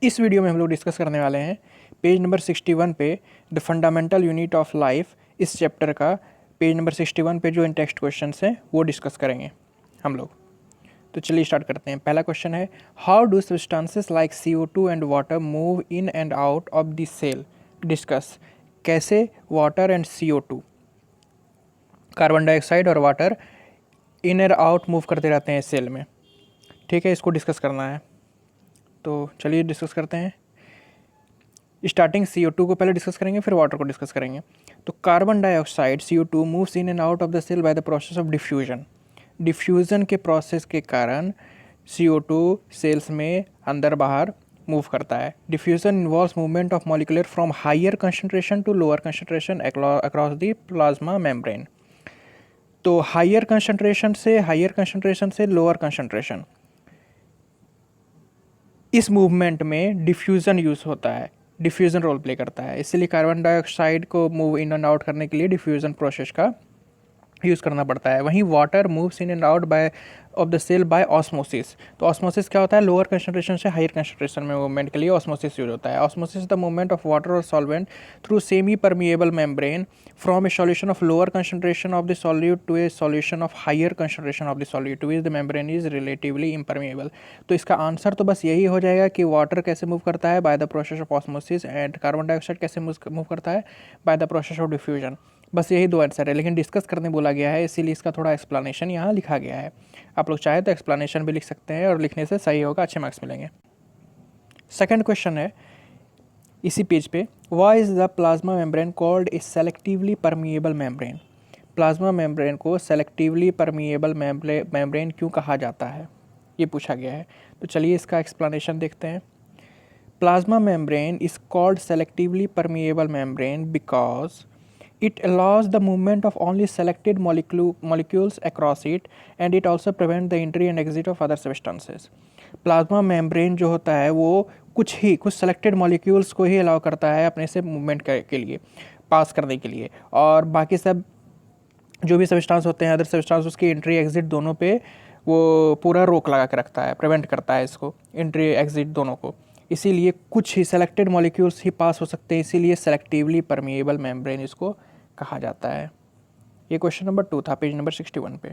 इस वीडियो में हम लोग डिस्कस करने वाले हैं पेज नंबर 61 पे the fundamental unit of life. इस चैप्टर का पेज नंबर 61 पे जो इन टेक्स्ट क्वेश्चन हैं वो डिस्कस करेंगे हम लोग। तो चलिए स्टार्ट करते हैं। पहला क्वेश्चन है, how do substances like CO2 and water move in and out of the cell. Discuss कैसे water and CO2, carbon dioxide और water in and out move करते रहते हैं सेल में। ठीक है, इसको डिस्कस करना है। तो चलिए डिस्कस करते हैं। स्टार्टिंग CO2 को पहले डिस्कस करेंगे, फिर वाटर को डिस्कस करेंगे। तो carbon dioxide CO2 moves in and out of the cell by the process of diffusion. Diffusion के प्रोसेस के कारण CO2 सेल्स में अंदर बाहर मूव करता है। Diffusion involves movement of molecular from higher concentration to lower concentration across the plasma membrane. तो higher concentration से लोअर कंसंट्रेशन, इस मूवमेंट में डिफ्यूज़न यूज़ होता है, डिफ्यूज़न रोल प्ले करता है। इसलिए कार्बन डाइऑक्साइड को मूव इन एंड आउट करने के लिए डिफ्यूज़न प्रोसेस का यूज़ करना पड़ता है। वहीं water moves in and out by of the cell by osmosis. तो ऑस्मोसिस क्या होता है? लोअर कंसंट्रेशन से हायर कंसंट्रेशन में मूवमेंट के लिए ऑस्मोसिस यूज होता है। Osmosis the movement of water और solvent through semi permeable membrane from a solution of lower concentration of the solute to a solution of higher concentration of the solute to which the membrane is relatively impermeable. तो इसका answer तो बस यही हो जाएगा कि water कैसे move करता है, bye the process of osmosis, and carbon dioxide कैसे मूव करता है, bye the process of diffusion. बस यही दो आंसर है, लेकिन डिस्कस करने बोला गया है, इसीलिए इसका थोड़ा एक्सप्लेनेशन यहाँ लिखा गया है। आप लोग चाहे तो एक्सप्लेनेशन भी लिख सकते हैं और लिखने से सही होगा, अच्छे मार्क्स मिलेंगे। सेकंड क्वेश्चन है इसी पेज पे, why is the plasma membrane called a selectively permeable membrane. Plasma membrane को सेलेक्टिवली परमिएबल मेम्ब्रेन क्यों कहा जाता है, ये पूछा गया है। तो चलिए इसका एक्सप्लेनेशन देखते हैं। Plasma membrane is called selectively permeable membrane because it allows the movement of only selected molecules across it, and it also prevents the entry and exit of other substances. Plasma membrane जो होता है वो कुछ selected molecules को ही allow करता है अपने से मूवमेंट के लिए, पास करने के लिए, और बाकी सब जो भी सब्सटेंस होते हैं, अदर सब्सटेंस, उसकी एंट्री एग्जिट दोनों पे वो पूरा रोक लगा के रखता है, प्रिवेंट करता है इसको, एंट्री एग्जिट दोनों को। इसीलिए कुछ ही सेलेक्टेड मॉलिक्यूल्स ही पास हो सकते हैं, इसीलिए सेलेक्टिवली परमिएबल मेम्ब्रेन इसको कहा जाता है। ये क्वेश्चन नंबर 2 था पेज नंबर 61 पे।